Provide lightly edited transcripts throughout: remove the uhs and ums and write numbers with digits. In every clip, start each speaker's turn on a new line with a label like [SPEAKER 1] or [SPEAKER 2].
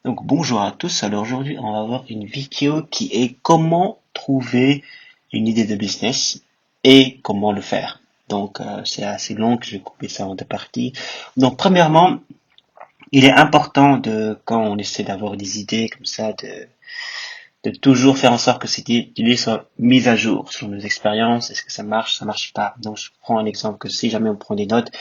[SPEAKER 1] Donc bonjour à tous, alors aujourd'hui on va voir une vidéo qui est comment trouver une idée de business et comment le faire. Donc c'est assez long, je vais couper ça en deux parties. Donc premièrement, il est important de quand on essaie d'avoir des idées comme ça de toujours faire en sorte que ces idées soient mises à jour sur nos expériences. Est-ce que ça marche pas. Donc je prends un exemple que si jamais on prend des notes,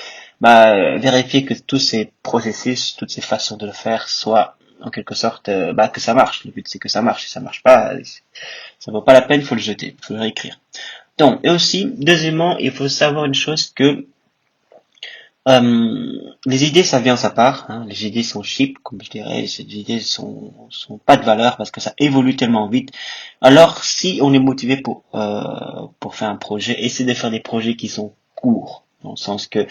[SPEAKER 1] vérifier que tous ces processus, toutes ces façons de le faire soient en quelque sorte que ça marche. Le but c'est que ça marche. Si ça marche pas, ça vaut pas la peine, il faut le jeter, il faut le réécrire. Donc et aussi deuxièmement, il faut savoir une chose que les idées, ça vient à part. Hein. Les idées sont cheap, comme je dirais. Ces idées sont pas de valeur parce que ça évolue tellement vite. Alors, si on est motivé pour faire un projet, essayez de faire des projets qui sont courts, dans le sens que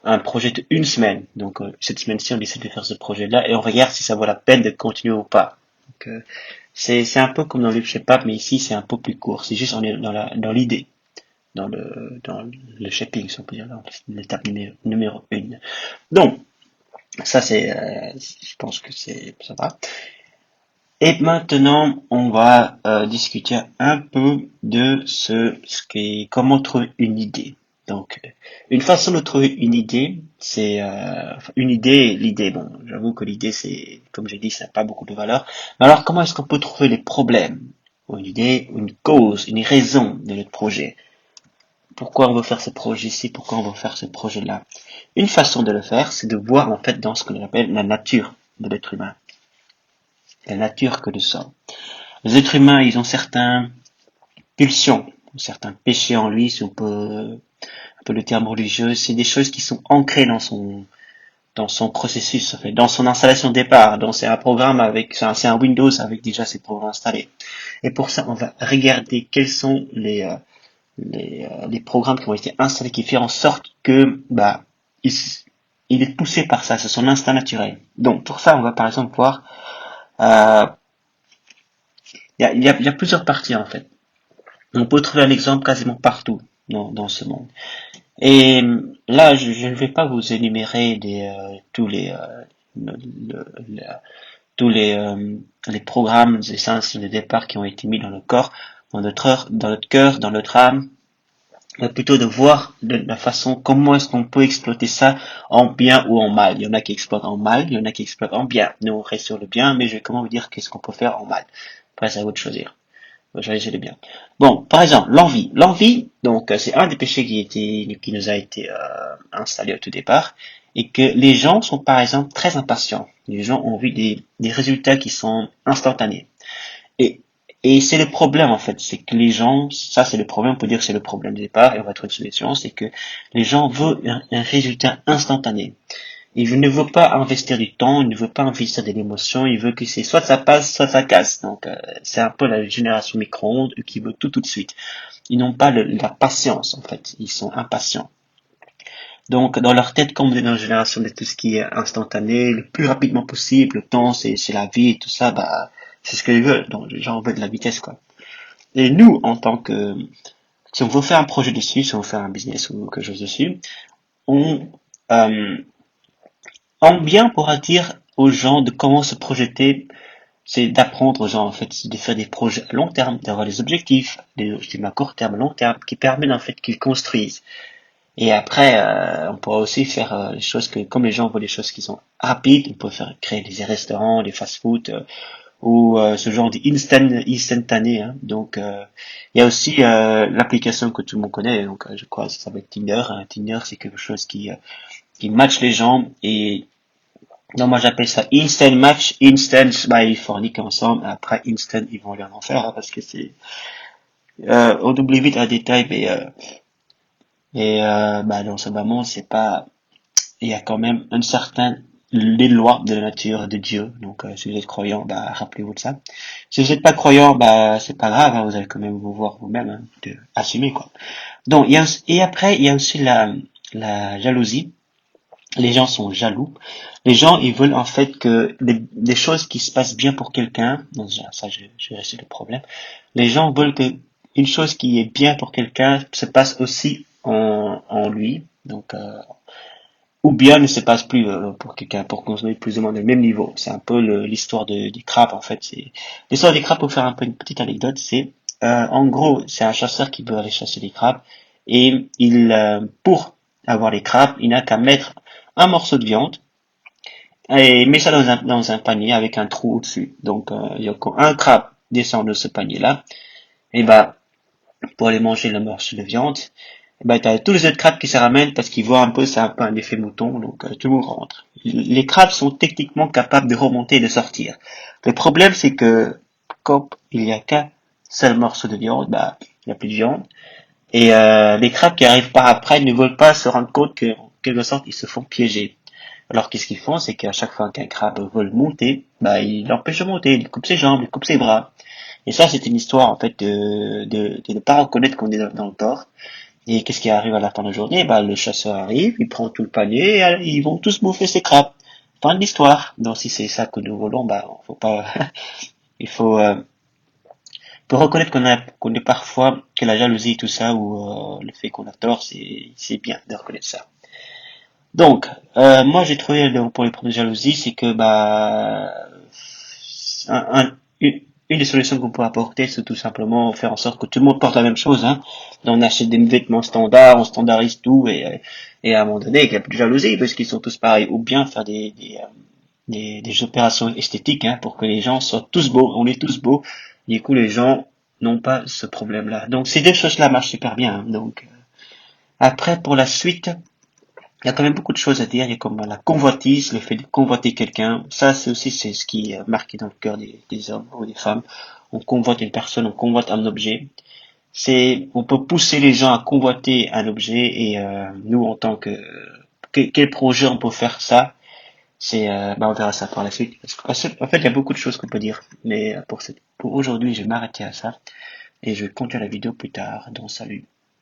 [SPEAKER 1] un projet de une semaine. Donc, cette semaine-ci, on décide de faire ce projet-là et on regarde si ça vaut la peine de continuer ou pas. Donc, c'est un peu comme dans le shape up, mais ici, c'est un peu plus court. C'est juste on est dans l'idée dans le shaping, si on peut dire, dans l'étape numéro 1. Donc, ça je pense que ça va. Et maintenant, on va discuter un peu de comment trouver une idée. Donc, une façon de trouver une idée, c'est une idée, l'idée. Bon, j'avoue que l'idée, c'est, comme j'ai dit, ça n'a pas beaucoup de valeur. Mais alors, comment est-ce qu'on peut trouver les problèmes, ou une idée, une cause, une raison de notre projet? Pourquoi on veut faire ce projet-ci? Pourquoi on veut faire ce projet-là? Une façon de le faire, c'est de voir en fait dans ce que l'on appelle la nature de l'être humain, la nature que nous sommes. Les êtres humains, ils ont certaines pulsions, certains péchés en lui, si on peut, un peu le terme religieux, c'est des choses qui sont ancrées dans son processus, en fait, dans son installation de départ. Donc c'est un programme c'est un Windows avec déjà ses programmes installés. Et pour ça, on va regarder quels sont les programmes qui ont été installés, qui font en sorte que il, il est poussé par ça, c'est son instinct naturel. Donc pour ça, on va par exemple voir, euh, il y a plusieurs parties en fait. On peut trouver un exemple quasiment partout dans ce monde. Et là, je ne vais pas vous énumérer tous les programmes, les sens de départ qui ont été mis dans le corps, dans notre cœur, dans notre âme, mais plutôt de voir de la façon comment est-ce qu'on peut exploiter ça en bien ou en mal. Il y en a qui exploitent en mal, il y en a qui exploitent en bien. Nous, on reste sur le bien, mais je vais comment vous dire qu'est-ce qu'on peut faire en mal. Après, c'est à vous de choisir. Je vais essayer de bien. Bon, par exemple, l'envie. L'envie, donc, c'est un des péchés qui nous a été installé au tout départ, et que les gens sont, par exemple, très impatients. Les gens ont vu des résultats qui sont instantanés. Et, et c'est le problème en fait, c'est que les gens, ça c'est le problème, on peut dire que c'est le problème de départ et on va trouver une solution, c'est que les gens veulent un résultat instantané. Ils ne veulent pas investir du temps, ils ne veulent pas investir de l'émotion, ils veulent que c'est soit ça passe, soit ça casse. Donc c'est un peu la génération micro-ondes qui veut tout de suite. Ils n'ont pas la patience en fait, ils sont impatients. Donc dans leur tête, comme on est dans la génération de tout ce qui est instantané, le plus rapidement possible, le temps c'est la vie et tout ça, c'est ce qu'ils veulent. Donc les gens veulent de la vitesse quoi. Et nous, en tant que, si on veut faire un projet dessus, si on veut faire un business ou quelque chose dessus, on, euh, en bien pourra dire aux gens de comment se projeter, c'est d'apprendre aux gens, en fait, de faire des projets à long terme, d'avoir des objectifs, des objectifs à court terme, à long terme, qui permettent, en fait, qu'ils construisent. Et après, on pourra aussi faire les choses que, comme les gens veulent des choses qui sont rapides, on peut créer des restaurants, des fast-food, ou ce genre instantané. Hein. Donc, il y a aussi l'application que tout le monde connaît. Donc, je crois que ça s'appelle Tinder. Hein. Tinder, c'est quelque chose qui match les gens. Et donc, moi, j'appelle ça instant match. Instant, ils forniquent ensemble. Après, instant, ils vont aller en enfer hein, parce que c'est. On oublie vite un détail, mais dans ce moment, c'est pas. Il y a quand même un certain les lois de la nature de Dieu. Donc, si vous êtes croyant, rappelez-vous de ça. Si vous n'êtes pas croyant, c'est pas grave, hein, vous allez quand même vous voir vous-même, hein, assumer quoi. Donc, et après, il y a aussi la jalousie. Les gens sont jaloux. Les gens, ils veulent en fait que des choses qui se passent bien pour quelqu'un. Donc, ça, je vais rester le problème. Les gens veulent que une chose qui est bien pour quelqu'un se passe aussi en lui. Donc, ou bien ne se passe plus pour quelqu'un, pour qu'on soit plus ou moins le même niveau. C'est un peu l'histoire des crabes en fait. C'est l'histoire des crabes. Pour faire un peu une petite anecdote, c'est en gros c'est un chasseur qui veut aller chasser des crabes et pour avoir les crabes, il n'a qu'à mettre un morceau de viande et met ça dans un panier avec un trou au-dessus. Donc quand un crabe descend de ce panier-là, et bah pour aller manger le morceau de viande, bah, t'as tous les autres crabes qui se ramènent parce qu'ils voient un peu, c'est un peu un effet mouton, donc tout le monde rentre. Les crabes sont techniquement capables de remonter et de sortir. Le problème, c'est que quand il n'y a qu'un seul morceau de viande, bah, il n'y a plus de viande. Et les crabes qui arrivent par après ne veulent pas se rendre compte qu'en quelque sorte, ils se font piéger. Alors qu'est-ce qu'ils font, c'est qu'à chaque fois qu'un crabe veut monter, bah, il l'empêche de monter, il coupe ses jambes, il coupe ses bras. Et ça, c'est une histoire, en fait, de ne pas reconnaître qu'on est dans le tort. Et qu'est-ce qui arrive à la fin de la journée? Bah, le chasseur arrive, il prend tout le panier, et ils vont tous bouffer ses crabes. Fin de l'histoire. Donc, si c'est ça que nous voulons, bah, faut pas, il faut reconnaître qu'on est parfois, que la jalousie et tout ça, ou le fait qu'on a tort, c'est bien de reconnaître ça. Donc, moi, j'ai trouvé, pour les problèmes de jalousie, c'est que, bah, une des solutions qu'on peut apporter, c'est tout simplement faire en sorte que tout le monde porte la même chose, hein. On achète des vêtements standards, on standardise tout, et à un moment donné, il n'y a plus de jalousie, parce qu'ils sont tous pareils. Ou bien faire des opérations esthétiques, hein, pour que les gens soient tous beaux, on est tous beaux. Du coup, les gens n'ont pas ce problème-là. Donc, ces deux choses-là marchent super bien, hein. Donc, après, pour la suite, il y a quand même beaucoup de choses à dire. Il y a comme la convoitise, le fait de convoiter quelqu'un. Ça, c'est aussi c'est ce qui est marqué dans le cœur des hommes ou des femmes. On convoite une personne, on convoite un objet. On peut pousser les gens à convoiter un objet et nous, en tant quel projet on peut faire ça? On verra ça par la suite. En fait, il y a beaucoup de choses qu'on peut dire. Mais pour aujourd'hui, je vais m'arrêter à ça et je vais continuer la vidéo plus tard. Donc, salut.